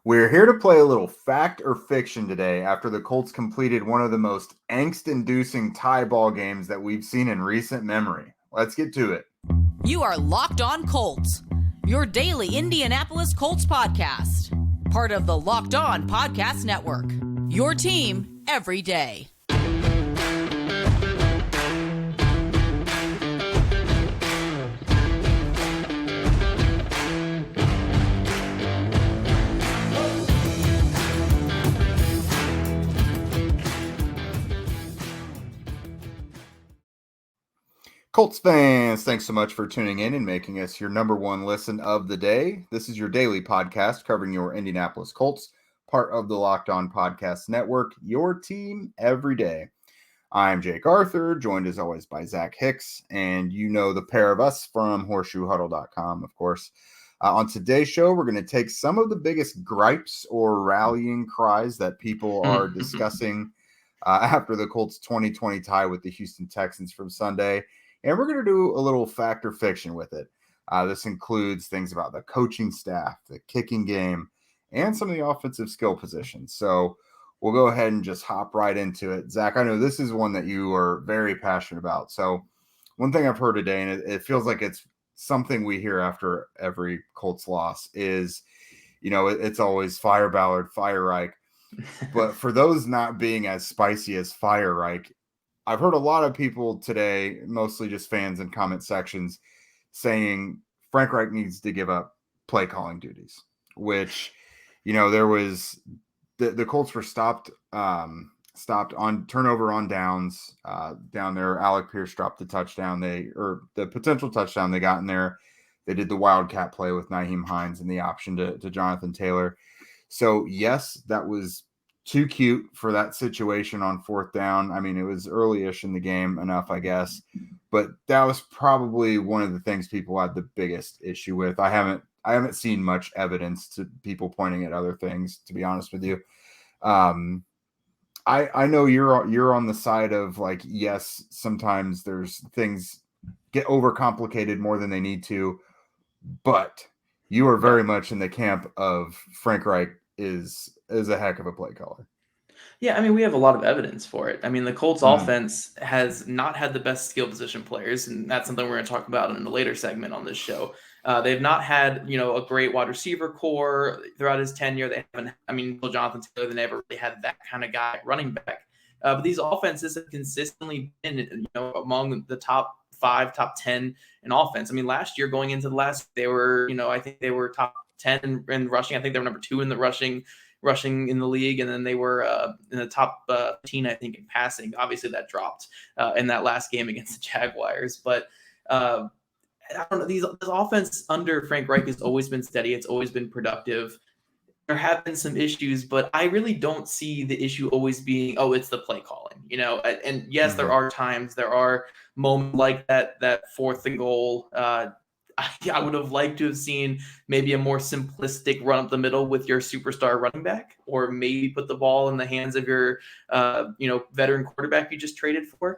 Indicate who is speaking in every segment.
Speaker 1: We're here to play a little fact or fiction today after the Colts completed one of the most angst-inducing tie ball games that we've seen in recent memory. Let's get to it.
Speaker 2: You are Locked On Colts, your daily Indianapolis Colts podcast. Part of the Locked On Podcast Network, your team every day.
Speaker 1: Colts fans, thanks so much for tuning in and making us your number one listen of the day. This is your daily podcast covering your Indianapolis Colts, part of the Locked On Podcast Network, your team every day. I'm Jake Arthur, joined as always by Zach Hicks, and you know the pair of us from horseshoehuddle.com, of course. On today's show, we're going to take some of the biggest gripes or rallying cries that people are discussing after the Colts' 2020 tie with the Houston Texans from Sunday. And we're going to do a little fact or fiction with it. This includes things about the coaching staff, the kicking game, and some of the offensive skill positions. So we'll go ahead and just hop right into it. Zach, I know this is one that you are very passionate about. So one thing I've heard today, and it feels like it's something we hear after every Colts loss, is, you know, it's always fire Ballard, fire Reich. But for those not being as spicy as fire Reich, I've heard a lot of people today, mostly just fans in comment sections, saying Frank Reich needs to give up play calling duties, which, you know, there was the Colts were stopped on turnover on downs down there. Alec Pierce dropped the touchdown, the potential touchdown they got in there. They did the wildcat play with Nyheim Hines and the option to Jonathan Taylor. So yes, that was too cute for that situation on fourth down. I mean, it was early-ish in the game enough, I guess, but that was probably one of the things people had the biggest issue with. I haven't seen much evidence to people pointing at other things, to be honest with you. I know you're on the side of, like, yes, sometimes there's things get overcomplicated more than they need to, but you are very much in the camp of Frank Reich is a heck of a play caller.
Speaker 3: Yeah, I mean, we have a lot of evidence for it. I mean, the Colts offense has not had the best skill position players, and that's something we're going to talk about in the later segment on this show. They've not had, you know, a great wide receiver core throughout his tenure. They haven't, I mean, Jonathan Taylor, they never really had that kind of guy running back. But these offenses have consistently been, you know, among the top 5, top 10 in offense. I mean, last year going into the last, they were, you know, I think they were top 10 in rushing. I think they were number 2 in the rushing in the league, and then they were in the top 15, I think, in passing. Obviously, that dropped in that last game against the Jaguars. But I don't know, this offense under Frank Reich has always been steady. It's always been productive. There have been some issues, but I really don't see the issue always being, oh, it's the play calling, you know. And yes, there are times, there are moments like that 4th and goal. I would have liked to have seen maybe a more simplistic run up the middle with your superstar running back, or maybe put the ball in the hands of your, veteran quarterback you just traded for.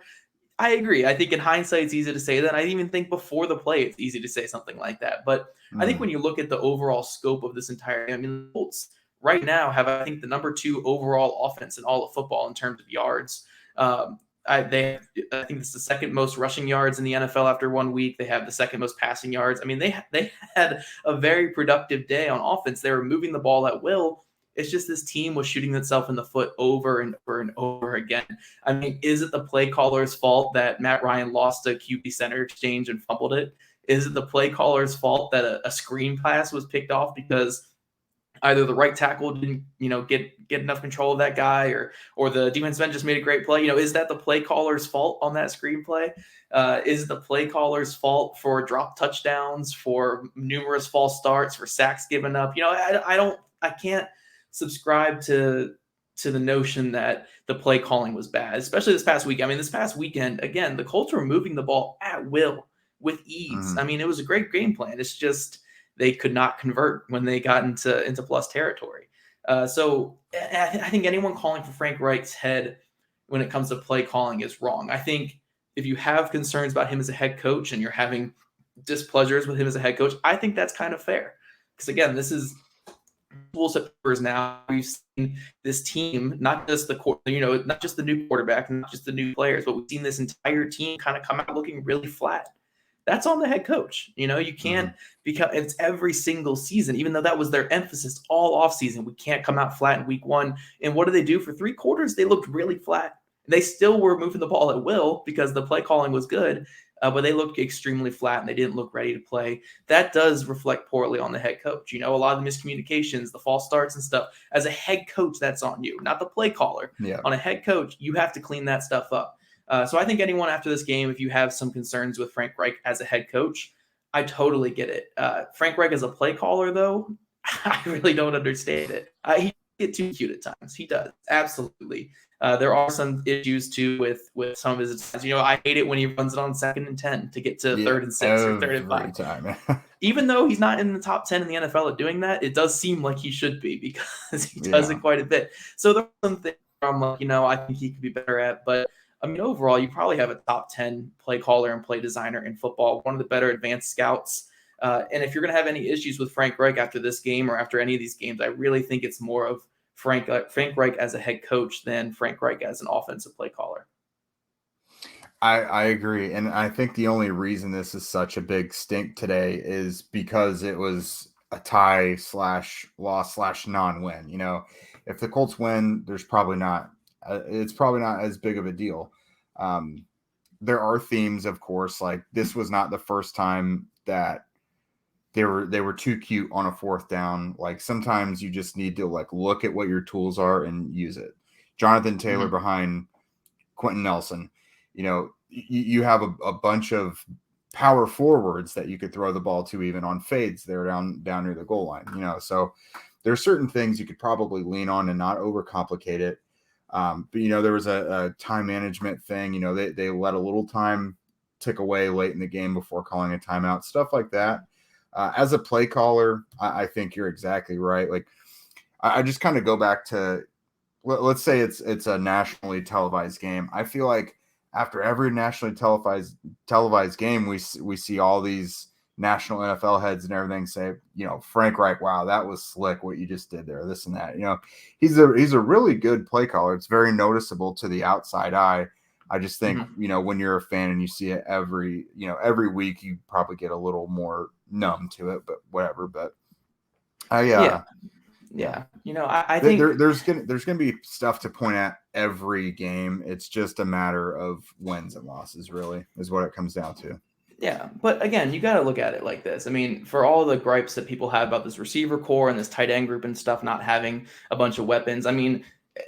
Speaker 3: I agree. I think in hindsight, it's easy to say that. I even think before the play, it's easy to say something like that. But I think when you look at the overall scope of this entire game, I mean, the Colts right now have, I think, the number 2 overall offense in all of football in terms of yards. I think it's the second most rushing yards in the NFL after 1 week. They have the second most passing yards. I mean, they had a very productive day on offense. They were moving the ball at will. It's just this team was shooting itself in the foot over and over and over again. I mean, is it the play caller's fault that Matt Ryan lost a QB center exchange and fumbled it? Is it the play caller's fault that a screen pass was picked off because either the right tackle didn't, you know, get enough control of that guy, or the defensive end just made a great play? You know, is that the play caller's fault on that screenplay? Is the play caller's fault for drop touchdowns, for numerous false starts, for sacks given up? You know, I can't subscribe to the notion that the play calling was bad, especially this past week. I mean, this past weekend, again, the Colts were moving the ball at will with ease. I mean, it was a great game plan. It's just they could not convert when they got into plus territory. So I think anyone calling for Frank Reich's head when it comes to play calling is wrong. I think if you have concerns about him as a head coach and you're having displeasures with him as a head coach, I think that's kind of fair. Because again, this is multiple Septembers now, we've seen this team, not just the new quarterback, not just the new players, but we've seen this entire team kind of come out looking really flat. That's on the head coach. You can't because it's every single season, even though that was their emphasis all offseason. We can't come out flat in week one. And what did they do for 3 quarters? They looked really flat. They still were moving the ball at will because the play calling was good, but they looked extremely flat and they didn't look ready to play. That does reflect poorly on the head coach. A lot of the miscommunications, the false starts and stuff. As a head coach, that's on you, not the play caller.
Speaker 1: Yeah.
Speaker 3: On a head coach, you have to clean that stuff up. So I think anyone after this game, if you have some concerns with Frank Reich as a head coach, I totally get it. Frank Reich as a play caller, though, I really don't understand it. He gets too cute at times. He does. Absolutely. There are some issues, too, with some of his attempts. I hate it when he runs it on 2nd and 10 to get to 3rd and 6 or 3rd and 5.
Speaker 1: Time.
Speaker 3: Even though he's not in the top 10 in the NFL at doing that, it does seem like he should be because he does it quite a bit. So there are some things where I'm like, I think he could be better at, but overall, you probably have a top 10 play caller and play designer in football, one of the better advanced scouts. And if you're going to have any issues with Frank Reich after this game or after any of these games, I really think it's more of Frank Reich as a head coach than Frank Reich as an offensive play caller.
Speaker 1: I agree. And I think the only reason this is such a big stink today is because it was a tie / loss / non-win. If the Colts win, it's probably not as big of a deal. There are themes, of course, like this was not the first time that they were too cute on a 4th down. Like sometimes you just need to look at what your tools are and use it. Jonathan Taylor behind Quentin Nelson, you have a bunch of power forwards that you could throw the ball to even on fades there down near the goal line, so there's certain things you could probably lean on and not overcomplicate it. But there was a time management thing. They let a little time tick away late in the game before calling a timeout, stuff like that. As a play caller, I think you're exactly right. Like I just kind of go back to, let's say it's a nationally televised game. I feel like after every nationally televised game, we see all these national NFL heads and everything say, Frank Reich, wow, that was slick what you just did there, this and that. He's a really good play caller. It's very noticeable to the outside eye. I just think, when you're a fan and you see it every week, you probably get a little more numb to it, but whatever. But I think there's gonna be stuff to point at every game. It's just a matter of wins and losses, really, is what it comes down to.
Speaker 3: Yeah, but again, you got to look at it like this. For all the gripes that people have about this receiver core and this tight end group and stuff not having a bunch of weapons,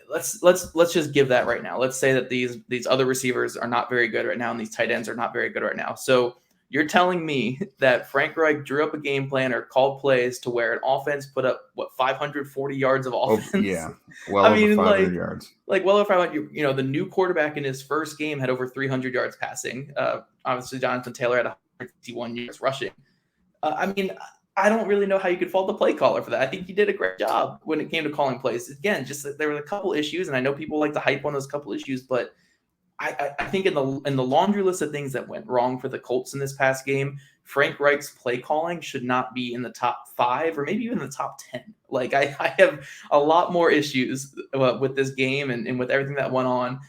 Speaker 3: let's just give that right now. Let's say that these other receivers are not very good right now and these tight ends are not very good right now. So you're telling me that Frank Reich drew up a game plan or called plays to where an offense put up 540 yards of offense?
Speaker 1: Oh, yeah, well over 500 yards.
Speaker 3: Well over 500. The new quarterback in his first game had over 300 yards passing. Obviously, Jonathan Taylor had 151 yards rushing. I don't really know how you could fault the play caller for that. I think he did a great job when it came to calling plays. Again, just that there were a couple issues, and I know people like to hype on those couple issues, but I think in the laundry list of things that went wrong for the Colts in this past game, Frank Reich's play calling should not be in the top 5 or maybe even the top 10. I have a lot more issues with this game and with everything that went on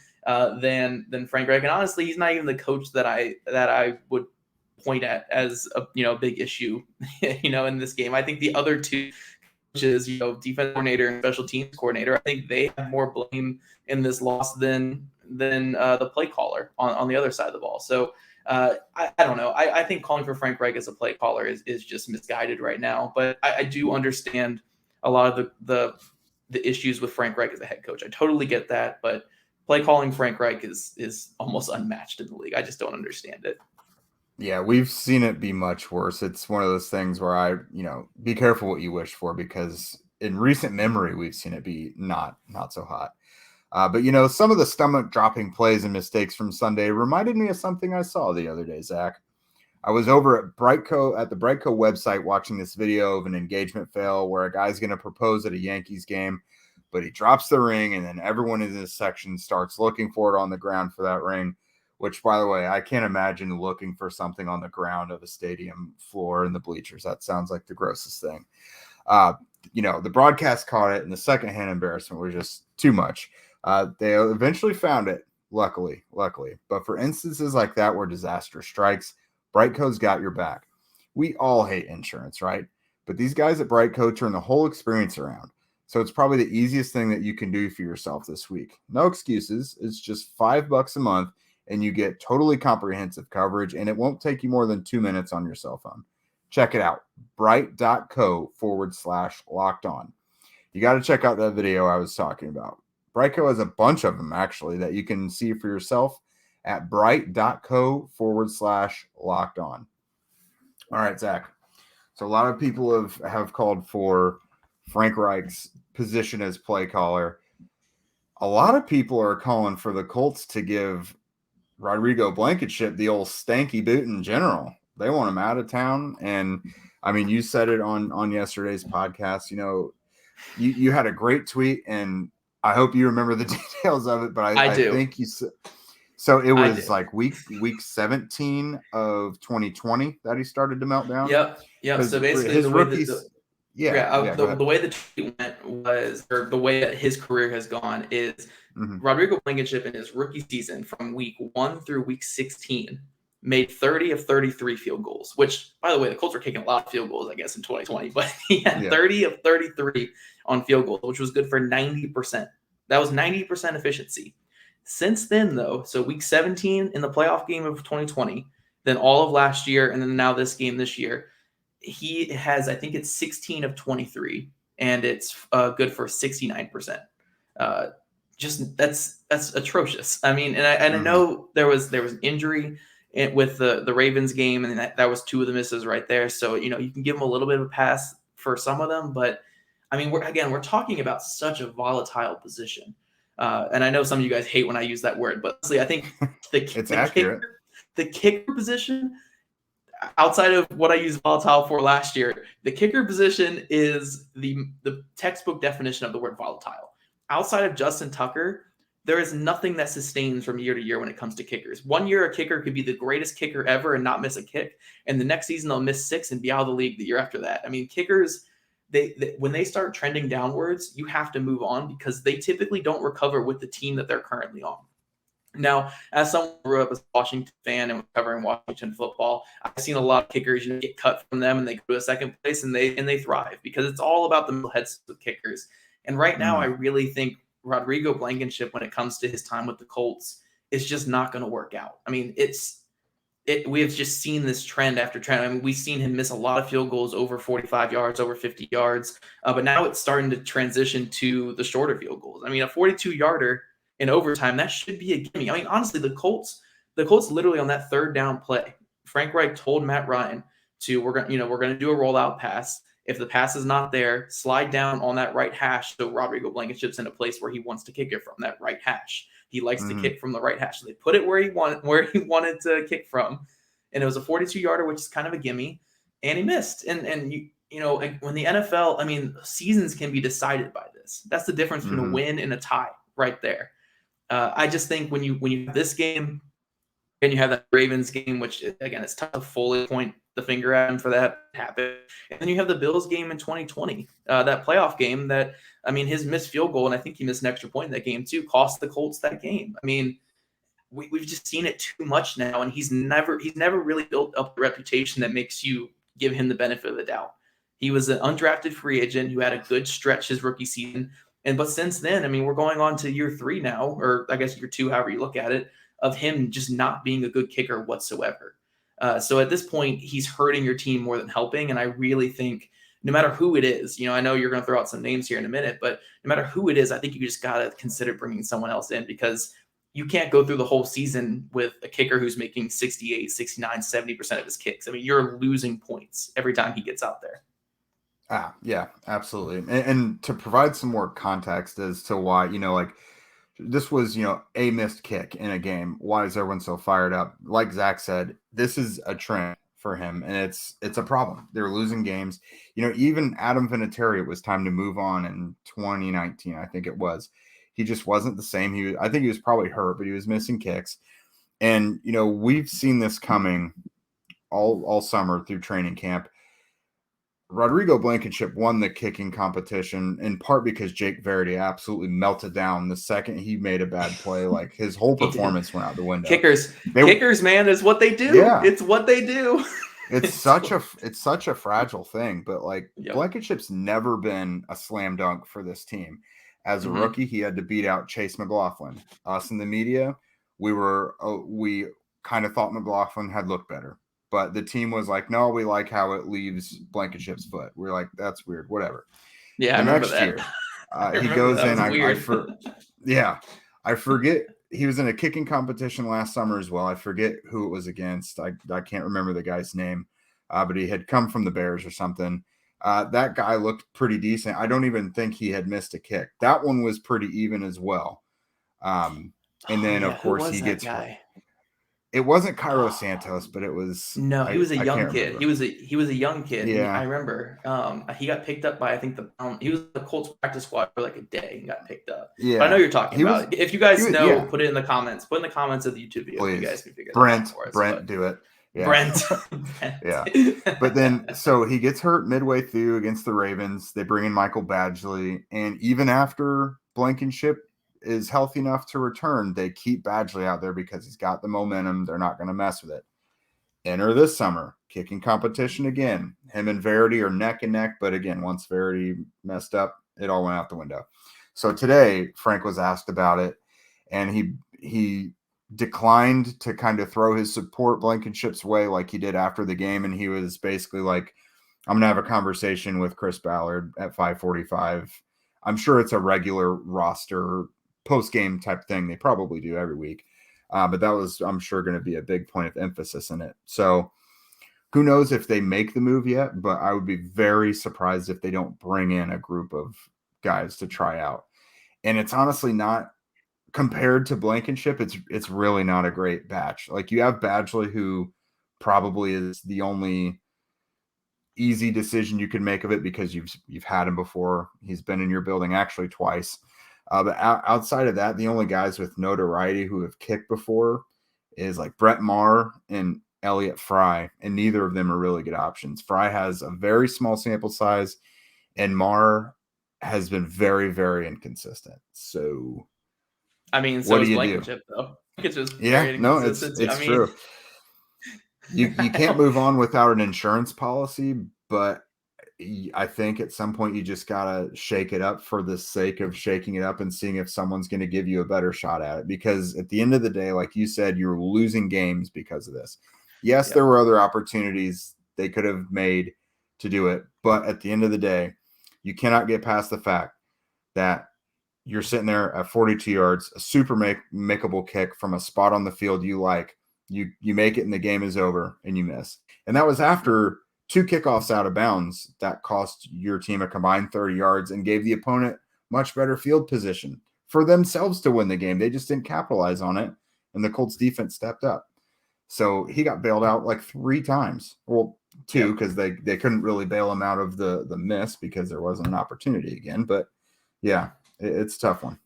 Speaker 3: than Frank Reich. And honestly, he's not even the coach that I would point at as a big issue, in this game. I think the other two coaches, defense coordinator and special teams coordinator, I think they have more blame in this loss than the play caller on the other side of the ball. So I don't know. I think calling for Frank Reich as a play caller is just misguided right now. But I do understand a lot of the issues with Frank Reich as a head coach. I totally get that. But play calling Frank Reich is almost unmatched in the league. I just don't understand it.
Speaker 1: Yeah, we've seen it be much worse. It's one of those things where be careful what you wish for, because in recent memory, we've seen it be not so hot. But some of the stomach-dropping plays and mistakes from Sunday reminded me of something I saw the other day, Zach. I was over at the Brightco website watching this video of an engagement fail where a guy's going to propose at a Yankees game, but he drops the ring, and then everyone in this section starts looking for it on the ground for that ring, which, by the way, I can't imagine looking for something on the ground of a stadium floor in the bleachers. That sounds like the grossest thing. the broadcast caught it, and the secondhand embarrassment was just too much. They eventually found it, luckily. But for instances like that where disaster strikes, Brightco's got your back. We all hate insurance, right? But these guys at Brightco turn the whole experience around. So it's probably the easiest thing that you can do for yourself this week. No excuses. It's just $5 a month, and you get totally comprehensive coverage, and it won't take you more than 2 minutes on your cell phone. Check it out, bright.co/locked on. You got to check out that video I was talking about. Brightco has a bunch of them, actually, that you can see for yourself at bright.co/locked on. All right, Zach. So a lot of people have called for Frank Reich's position as play caller. A lot of people are calling for the Colts to give Rodrigo Blankenship the old stanky boot in general. They want him out of town. And I mean, you said it on yesterday's podcast. You had a great tweet, and I hope you remember the details of it, but I
Speaker 3: do.
Speaker 1: think you said. So it was like week 17 of 2020 that he started to melt down.
Speaker 3: Yep. So basically, the way the way the tweet went was, or the way that his career has gone is, Rodrigo Blankenship in his rookie season from week 1 through week 16 made 30 of 33 field goals. Which, by the way, the Colts were kicking a lot of field goals, I guess, in 2020, but he had 30 of 33 on field goals, which was good for 90%. That was 90% efficiency. Since then, though, so week 17 in the playoff game of 2020, then all of last year, and then now this game this year, he has, I think it's 16 of 23, and it's good for 69%. Just that's atrocious. I mean, and I know there was an injury with the Ravens game, and that was 2 of the misses right there. So you can give him a little bit of a pass for some of them, but I mean, we're talking about such a volatile position. And I know some of you guys hate when I use that word, but honestly, I think the kicker position, outside of what I used volatile for last year, the kicker position is the textbook definition of the word volatile. Outside of Justin Tucker, there is nothing that sustains from year to year when it comes to kickers. 1 year, a kicker could be the greatest kicker ever and not miss a kick, and the next season they'll miss 6 and be out of the league the year after that. I mean, kickers, They when they start trending downwards, you have to move on because they typically don't recover with the team that they're currently on. Now, as someone who grew up as a Washington fan and was covering Washington football, I've seen a lot of kickers get cut from them and they go to a second place and they thrive because it's all about the middle heads of kickers. And right now, I really think Rodrigo Blankenship, when it comes to his time with the Colts, is just not going to work out. I mean, we have just seen this trend after trend. I mean, we've seen him miss a lot of field goals over 45 yards, over 50 yards, but now it's starting to transition to the shorter field goals. I mean, a 42-yarder in overtime, that should be a gimme. I mean, honestly, the Colts literally on that third down play, Frank Reich told Matt Ryan we're going to do a rollout pass. If the pass is not there, slide down on that right hash so Rodrigo Blankenship's in a place where he wants to kick it from, that right hash. He likes to kick from the right hash. So they put it where he wanted to kick from. And it was a 42-yarder, which is kind of a gimme. And he missed. And when the NFL, I mean, seasons can be decided by this. That's the difference between a win and a tie right there. I just think when you have this game and you have that Ravens game, which, again, it's tough to fully point the finger at him for that to happen. And then you have the Bills game in 2020, that playoff game that, I mean, his missed field goal, and I think he missed an extra point in that game too, cost the Colts that game. I mean, we've just seen it too much now, and he's never really built up the reputation that makes you give him the benefit of the doubt. He was an undrafted free agent who had a good stretch his rookie season. But since then, I mean, we're going on to year 3 now, or I guess year 2, however you look at it, of him just not being a good kicker whatsoever. So at this point, he's hurting your team more than helping. And I really think no matter who it is, I know you're going to throw out some names here in a minute, but no matter who it is, I think you just got to consider bringing someone else in because you can't go through the whole season with a kicker who's making 68, 69, 70% of his kicks. I mean, you're losing points every time he gets out there.
Speaker 1: Yeah, absolutely. And to provide some more context as to why, this was, a missed kick in a game. Why is everyone so fired up? Like Zach said, this is a trend for him, and it's a problem. They're losing games. Even Adam Vinatieri, it was time to move on in 2019, I think it was. He just wasn't the same. I think he was probably hurt, but he was missing kicks. And, we've seen this coming all summer through training camp. Rodrigo Blankenship won the kicking competition in part because Jake Verity absolutely melted down the second he made a bad play. Like his whole performance went out the window.
Speaker 3: Kickers, man, is what they do.
Speaker 1: Yeah.
Speaker 3: It's what they do.
Speaker 1: It's such a fragile thing, but like
Speaker 3: Yep.
Speaker 1: Blankenship's never been a slam dunk for this team. As a rookie, he had to beat out Chase McLaughlin. Us in the media, we kind of thought McLaughlin had looked better. But the team was like, no, we like how it leaves Blankenship's foot. We're like, that's weird, whatever.
Speaker 3: Yeah,
Speaker 1: the next year, he goes in. I forget. He was in a kicking competition last summer as well. I forget who it was against. I can't remember the guy's name, but he had come from the Bears or something. That guy looked pretty decent. I don't even think he had missed a kick. That one was pretty even as well. And then, of course, he gets
Speaker 3: guy.
Speaker 1: It wasn't Cairo Santos, but it was
Speaker 3: he was a young kid. He was a young kid.
Speaker 1: Yeah,
Speaker 3: I remember. He got picked up by he was the Colts practice squad for like a day and got picked up.
Speaker 1: Yeah,
Speaker 3: but I know you're talking about. If you guys know, put it in the comments. Put in the comments of the YouTube video. Please. You guys can figure it out for us.
Speaker 1: Brent, do it. Yeah.
Speaker 3: Brent.
Speaker 1: Yeah. But then, so he gets hurt midway through against the Ravens. They bring in Michael Badgley, and even after Blankenship is healthy enough to return, they keep Badgley out there because he's got the momentum. They're not going to mess with it. Enter this summer, kicking competition again. Him and Verity are neck and neck, but again, once Verity messed up, it all went out the window. So today, Frank was asked about it, and he declined to kind of throw his support Blankenship's way like he did after the game, and he was basically like, I'm going to have a conversation with Chris Ballard at 5:45. I'm sure it's a regular roster post-game type thing. They probably do every week. But that was, I'm sure, going to be a big point of emphasis in it. So who knows if they make the move yet, but I would be very surprised if they don't bring in a group of guys to try out. And it's honestly not, compared to Blankenship, it's really not a great batch. Like you have Badgley, who probably is the only easy decision you can make of it because you've had him before. He's been in your building actually twice. But outside of that, the only guys with notoriety who have kicked before is like Brett Maher and Elliott Fry, and neither of them are really good options. Fry has a very small sample size, and Maher has been very, very inconsistent. So,
Speaker 3: I mean, so is Blankenship, though. It's just
Speaker 1: it's true. You can't move on without an insurance policy, but I think at some point you just got to shake it up for the sake of shaking it up and seeing if someone's going to give you a better shot at it. Because at the end of the day, like you said, you're losing games because of this. Yes, there were other opportunities they could have made to do it. But at the end of the day, you cannot get past the fact that you're sitting there at 42 yards, a super makeable kick from a spot on the field you like. You make it and the game is over and you miss. And that was after 2 kickoffs out of bounds that cost your team a combined 30 yards and gave the opponent much better field position for themselves to win the game. They just didn't capitalize on it, and the Colts defense stepped up. So he got bailed out like 3 times. Well, 2 because they couldn't really bail him out of the miss because there wasn't an opportunity again. But, yeah, it's a tough one.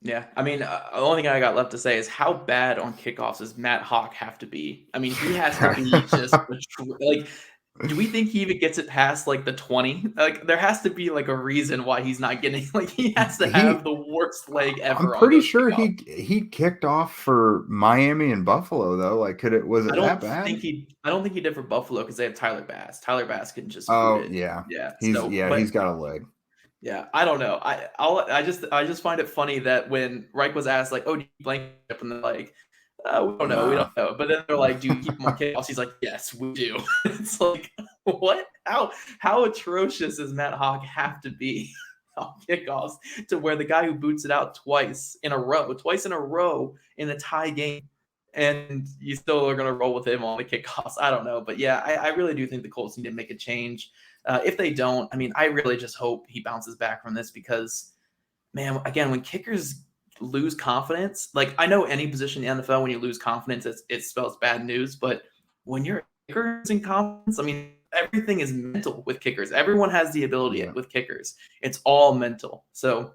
Speaker 3: Yeah, I mean, the only thing I got left to say is how bad on kickoffs does Matt Hawk have to be? I mean, he has to be just like – do we think he even gets it past like the 20? Like there has to be like a reason why he's not getting, like he has to have the worst leg ever.
Speaker 1: I'm pretty sure he kicked off for Miami and Buffalo though. Like was it that bad?
Speaker 3: I don't think he did for Buffalo because they have Tyler Bass. Tyler Bass can just
Speaker 1: yeah. He's got a leg.
Speaker 3: Yeah, I don't know. I just find it funny that when Reich was asked like, "Oh, do you Blankenship?" and they're like, we don't know. We don't know. But then they're like, do you keep him on kickoffs? He's like, yes, we do. It's like, what? How atrocious does Matt Hawk have to be on kickoffs to where the guy who boots it out twice in a row in a tie game, and you still are going to roll with him on the kickoffs? I don't know. But yeah, I really do think the Colts need to make a change. If they don't, I mean, I really just hope he bounces back from this because, man, again, when kickers lose confidence, like I know any position in the NFL, when you lose confidence, it spells bad news. But when you're losing confidence, I mean, everything is mental with kickers. Everyone has the ability with kickers. It's all mental. So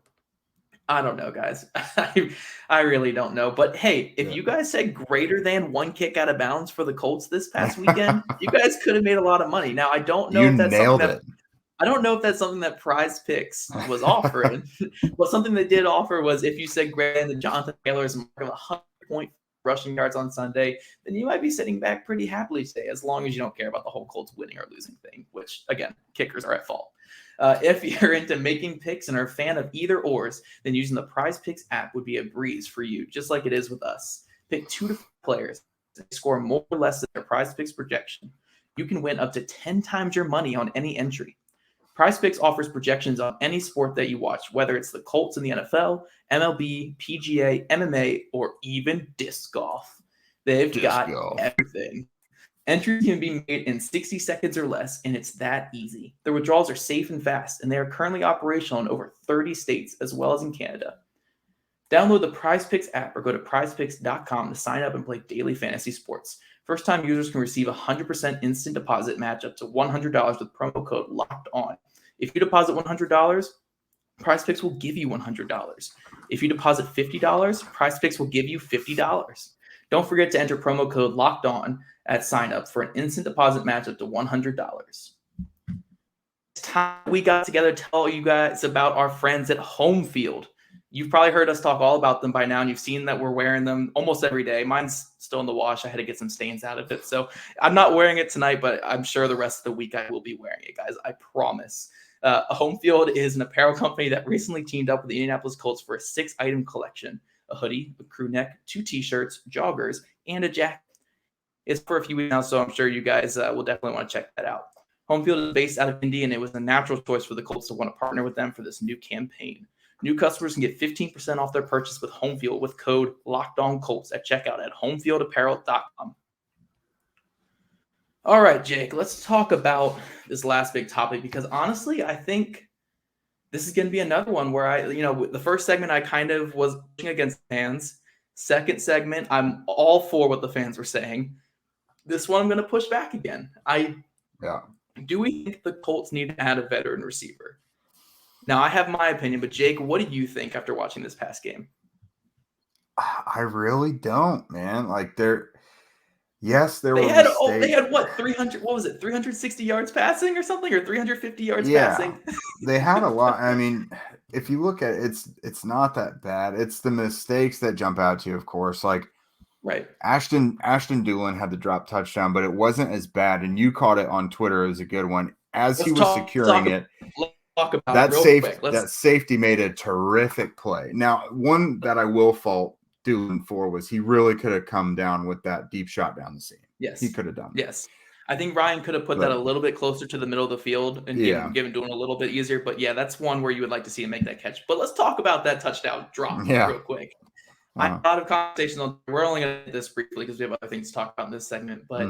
Speaker 3: I don't know, guys. I really don't know. But hey, if you guys said greater than 1 kick out of bounds for the Colts this past weekend, you guys could have made a lot of money. Now, I don't know
Speaker 1: You
Speaker 3: if that's something
Speaker 1: nailed
Speaker 3: that
Speaker 1: it.
Speaker 3: I don't know if that's something that Prize Picks was offering, but something they did offer was if you said greater than Jonathan Taylor's mark of 100 point rushing yards on Sunday, then you might be sitting back pretty happily today, as long as you don't care about the whole Colts winning or losing thing, which, again, kickers are at fault. If you're into making picks and are a fan of either ors, then using the Prize Picks app would be a breeze for you, just like it is with us. Pick 2 to 4 players, score more or less than their Prize Picks projection. You can win up to 10 times your money on any entry. Prize Picks offers projections on any sport that you watch, whether it's the Colts in the NFL, MLB, PGA, MMA, or even disc golf. They've got everything. Entries can be made in 60 seconds or less, and it's that easy. The withdrawals are safe and fast, and they are currently operational in over 30 states, as well as in Canada. Download the Prize Picks app or go to prizepicks.com to sign up and play daily fantasy sports. First-time users can receive a 100% instant deposit match up to $100 with promo code Locked On. If you deposit $100, Prize Picks will give you $100. If you deposit $50, Prize Picks will give you $50. Don't forget to enter promo code Locked On at sign up for an instant deposit match up to $100. It's time we got together to tell you guys about our friends at Home Field. You've probably heard us talk all about them by now, and you've seen that we're wearing them almost every day. Mine's still in the wash. I had to get some stains out of it, so I'm not wearing it tonight, but I'm sure the rest of the week I will be wearing it, guys. I promise. Home Field is an apparel company that recently teamed up with the Indianapolis Colts for a 6-item collection: a hoodie, a crew neck, 2 t-shirts, joggers, and a jacket. It's for a few weeks now, so I'm sure you guys will definitely want to check that out. Home Field is based out of Indy, and it was a natural choice for the Colts to want to partner with them for this new campaign. New customers can get 15% off their purchase with Home Field with code LOCKEDONCOLTS at checkout at homefieldapparel.com. All right, Jake, let's talk about this last big topic, because honestly, I think this is going to be another one where the first segment I kind of was pushing against fans. Second segment, I'm all for what the fans were saying. This one I'm going to push back again. Do we think the Colts need to add a veteran receiver? Now, I have my opinion, but Jake, what do you think after watching this past game?
Speaker 1: I really don't, man. Like they were mistakes.
Speaker 3: They had what, 300, what was it, 360 yards passing or something, or 350 yards passing?
Speaker 1: They had a lot. I mean, if you look at it, it's not that bad. It's the mistakes that jump out to you, of course. Like,
Speaker 3: right.
Speaker 1: Ashton Dulin had the drop touchdown, but it wasn't as bad. And you caught it on Twitter. It was a good one. He was securing it. That safety made a terrific play. Now, one that I will fault Dulin for was he really could have come down with that deep shot down the seam.
Speaker 3: Yes.
Speaker 1: He could have done that.
Speaker 3: Yes. I think Ryan could have put that a little bit closer to the middle of the field and given Dulin a little bit easier. But yeah, that's one where you would like to see him make that catch. But let's talk about that touchdown drop real quick. I have a lot of conversations on. We're only going to do this briefly because we have other things to talk about in this segment. But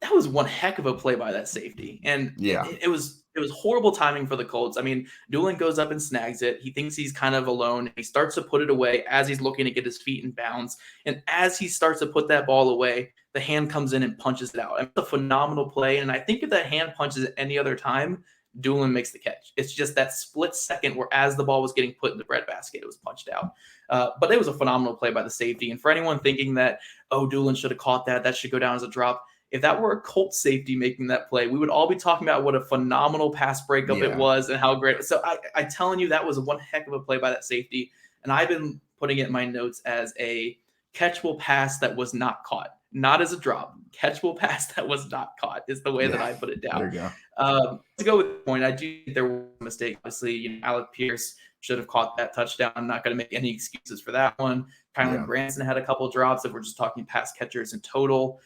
Speaker 3: that was one heck of a play by that safety, and it was horrible timing for the Colts. I mean, Dulin goes up and snags it. He thinks he's kind of alone. He starts to put it away as he's looking to get his feet in bounds. And as he starts to put that ball away, the hand comes in and punches it out. I mean, it's a phenomenal play. And I think if that hand punches it any other time, Dulin makes the catch. It's just that split second where as the ball was getting put in the breadbasket, it was punched out. But it was a phenomenal play by the safety. And for anyone thinking that, Dulin should have caught that should go down as a drop, if that were a Colts safety making that play, we would all be talking about what a phenomenal pass breakup it was and how great. So I'm telling you, that was one heck of a play by that safety. And I've been putting it in my notes as a catchable pass that was not caught, not as a drop. Catchable pass that was not caught is the way that I put it down.
Speaker 1: There you go.
Speaker 3: To go with the point, I do think there was a mistake. Obviously, Alec Pierce should have caught that touchdown. I'm not going to make any excuses for that one. Kylan Branson had a couple of drops if we're just talking pass catchers in total.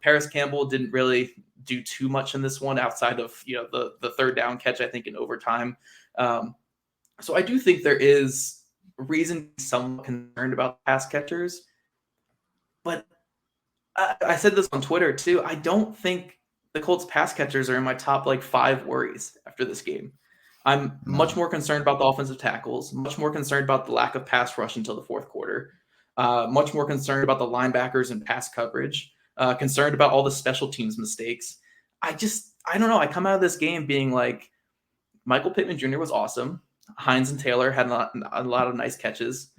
Speaker 3: Paris Campbell didn't really do too much in this one outside of the third down catch, I think, in overtime. So I do think there is reason to be somewhat concerned about pass catchers. But I said this on Twitter too. I don't think the Colts pass catchers are in my top 5 worries after this game. I'm much more concerned about the offensive tackles, much more concerned about the lack of pass rush until the fourth quarter, much more concerned about the linebackers and pass coverage, concerned about all the special teams mistakes. I don't know. I come out of this game being like, Michael Pittman Jr. was awesome. Hines and Taylor had a lot of nice catches.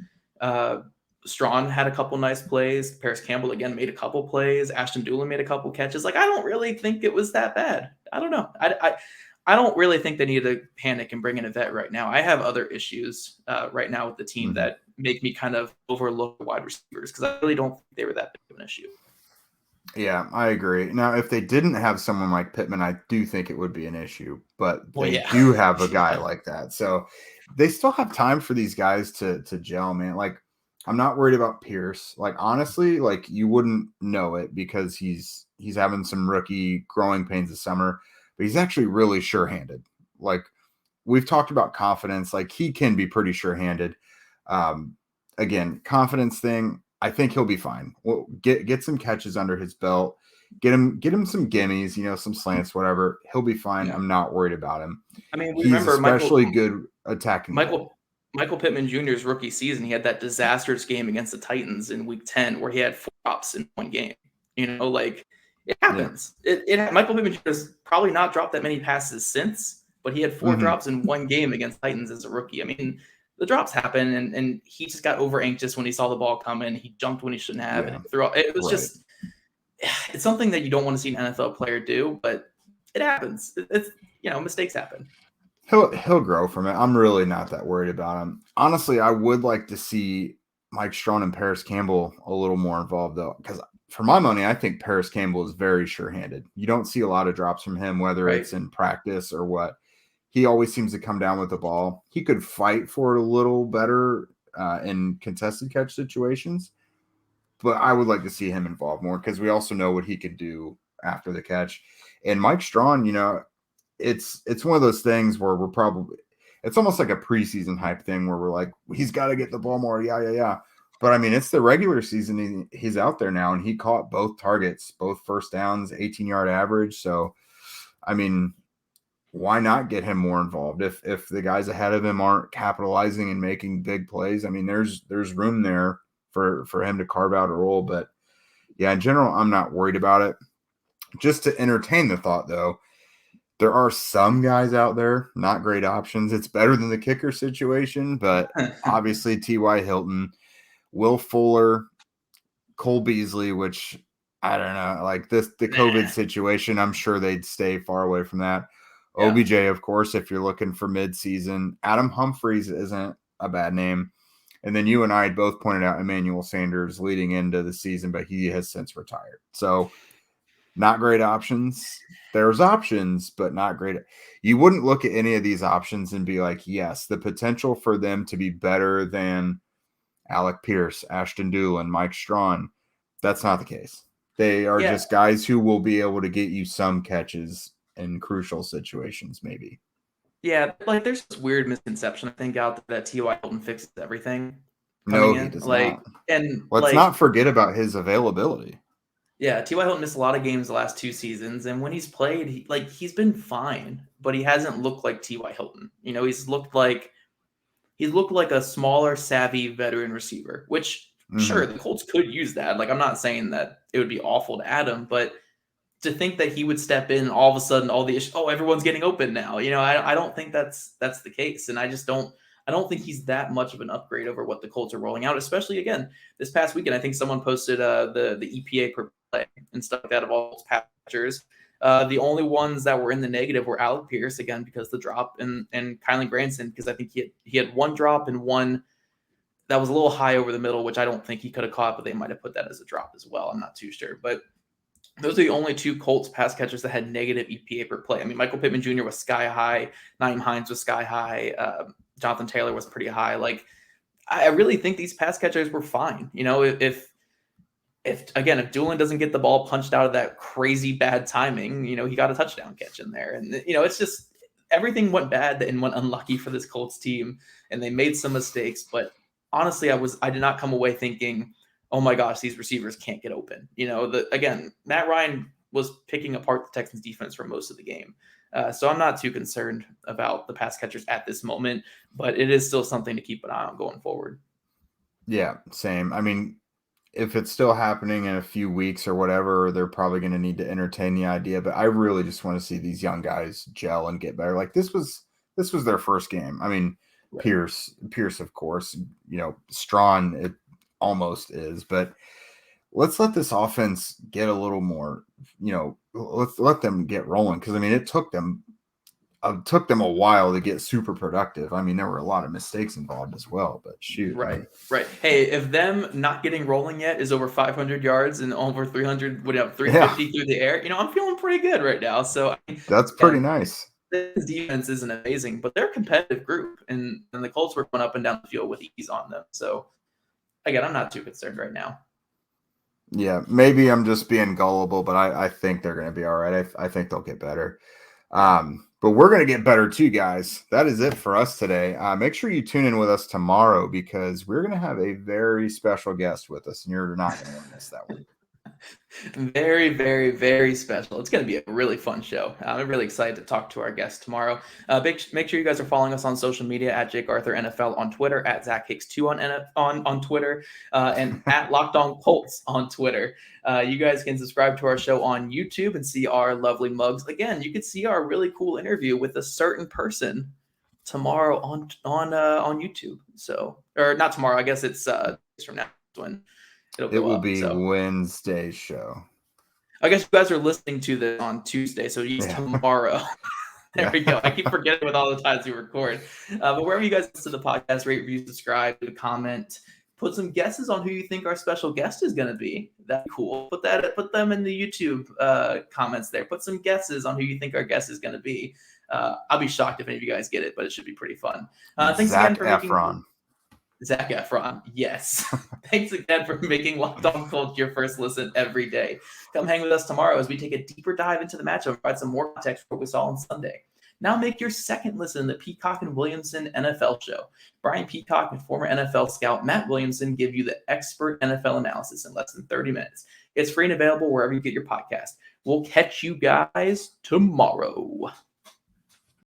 Speaker 3: Strawn had a couple nice plays. Paris Campbell again made a couple plays. Ashton Dulin made a couple catches. Like, I don't really think it was that bad. I don't know. I don't really think they need to panic and bring in a vet right now. I have other issues right now with the team that make me kind of overlook wide receivers because I really don't think they were that big of an issue.
Speaker 1: Yeah, I agree. Now, if they didn't have someone like Pittman, I do think it would be an issue, but they do have a guy like that. So they still have time for these guys to gel, man. Like, I'm not worried about Pierce. Like, honestly, like, you wouldn't know it because he's having some rookie growing pains this summer, but he's actually really sure-handed. Like, we've talked about confidence. Like, he can be pretty sure-handed. Again, confidence thing, I think he'll be fine. We'll get some catches under his belt. Get him some gimmies, some slants, whatever. He'll be fine. Yeah. I'm not worried about him.
Speaker 3: I mean,
Speaker 1: he's especially good attacking.
Speaker 3: Michael Pittman Jr.'s rookie season, he had that disastrous game against the Titans in Week 10 where he had 4 drops in one game. Like, it happens. Yeah. Michael Pittman Jr. has probably not dropped that many passes since, but he had 4 drops in one game against Titans as a rookie. I mean, the drops happen, and he just got over anxious when he saw the ball coming. He jumped when he shouldn't have, and it was just – it's something that you don't want to see an NFL player do, but it happens. It's mistakes happen.
Speaker 1: He'll grow from it. I'm really not that worried about him. Honestly, I would like to see Mike Strawn and Paris Campbell a little more involved, though, because for my money, I think Paris Campbell is very sure-handed. You don't see a lot of drops from him, whether it's in practice or what. He always seems to come down with the ball. He could fight for it a little better in contested catch situations, but I would like to see him involved more because we also know what he could do after the catch. And Mike Strawn, it's one of those things where it's almost like a preseason hype thing where we're like, he's got to get the ball more. Yeah. But I mean, it's the regular season. He's out there now and he caught both targets, both first downs, 18-yard average. So, I mean, why not get him more involved? If the guys ahead of him aren't capitalizing and making big plays, I mean, there's room there for him to carve out a role. But yeah, in general, I'm not worried about it. Just to entertain the thought, though, there are some guys out there, not great options. It's better than the kicker situation, but obviously T.Y. Hilton, Will Fuller, Cole Beasley, which I don't know, like the COVID situation, I'm sure they'd stay far away from that. Yeah. OBJ, of course, if you're looking for midseason. Adam Humphries isn't a bad name. And then you and I had both pointed out Emmanuel Sanders leading into the season, but he has since retired. So not great options. There's options, but not great. You wouldn't look at any of these options and be like, yes, the potential for them to be better than Alec Pierce, Ashton Dulin, Mike Strawn. That's not the case. They are just guys who will be able to get you some catches in crucial situations, maybe.
Speaker 3: Yeah, like there's this weird misconception, I think, out there that T.Y. Hilton fixes everything.
Speaker 1: No, he does not.
Speaker 3: And
Speaker 1: let's not forget about his availability.
Speaker 3: Yeah, T.Y. Hilton missed a lot of games the last 2 seasons, and when he's played, he's been fine, but he hasn't looked like T.Y. Hilton. He's looked like a smaller, savvy veteran receiver, which sure, the Colts could use that. Like, I'm not saying that it would be awful to add him, but to think that he would step in all of a sudden, all the issues, everyone's getting open now. I don't think that's the case, and I don't think he's that much of an upgrade over what the Colts are rolling out, especially again this past weekend. I think someone posted the EPA per play and stuff like that of all pass catchers. The only ones that were in the negative were Alec Pierce again because the drop and Kylan Granson because I think he had 1 drop and 1 that was a little high over the middle, which I don't think he could have caught, but they might have put that as a drop as well. I'm not too sure, but those are the only 2 Colts pass catchers that had negative EPA per play. I mean, Michael Pittman Jr. was sky high. Naeem Hines was sky high. Jonathan Taylor was pretty high. Like, I really think these pass catchers were fine. If Dulin doesn't get the ball punched out of that crazy bad timing, he got a touchdown catch in there. And, it's just everything went bad and went unlucky for this Colts team. And they made some mistakes. But honestly, I did not come away thinking, oh my gosh, these receivers can't get open. Matt Ryan was picking apart the Texans defense for most of the game. So I'm not too concerned about the pass catchers at this moment, but it is still something to keep an eye on going forward.
Speaker 1: Yeah, same. I mean, if it's still happening in a few weeks or whatever, they're probably going to need to entertain the idea, but I really just want to see these young guys gel and get better. Like this was their first game. I mean,
Speaker 3: Right.
Speaker 1: Pierce, of course, Strawn, it almost is, but let's let this offense get a little more, let's let them get rolling. Cause I mean, it took them a while to get super productive. I mean, there were a lot of mistakes involved as well, but shoot.
Speaker 3: Right. Hey, if them not getting rolling yet is over 500 yards and over 300, 350 through the air, I'm feeling pretty good right now. So
Speaker 1: that's pretty nice.
Speaker 3: This defense isn't amazing, but they're a competitive group, and the Colts were going up and down the field with ease on them. So again, I'm not too concerned right now.
Speaker 1: Yeah, maybe I'm just being gullible, but I think they're going to be all right. I think they'll get better. But we're going to get better too, guys. That is it for us today. Make sure you tune in with us tomorrow because we're going to have a very special guest with us, and you're not going to want to miss that one.
Speaker 3: Very, very, very special. It's going to be a really fun show. I'm really excited to talk to our guest tomorrow. Make sure you guys are following us on social media at Jake Arthur NFL on Twitter, at Zach Hicks 2 on Twitter, and at Locked On Colts on Twitter. You guys can subscribe to our show on YouTube and see our lovely mugs. Again, you can see our really cool interview with a certain person tomorrow on YouTube. So, or not tomorrow. I guess it's from now when.
Speaker 1: It will be Wednesday's show.
Speaker 3: I guess you guys are listening to this on Tuesday, so it's tomorrow. There we go. I keep forgetting with all the times we record. But wherever you guys listen to the podcast, rate, review, subscribe, comment, put some guesses on who you think our special guest is going to be. That'd be cool. Put them in the YouTube comments there. Put some guesses on who you think our guest is going to be. I'll be shocked if any of you guys get it, but it should be pretty fun. Thanks again for Zac Efron, yes. Thanks again for making Locked On Colts your first listen every day. Come hang with us tomorrow as we take a deeper dive into the matchup and provide some more context for what we saw on Sunday. Now make your second listen to the Peacock and Williamson NFL show. Brian Peacock and former NFL scout Matt Williamson give you the expert NFL analysis in less than 30 minutes. It's free and available wherever you get your podcast. We'll catch you guys tomorrow.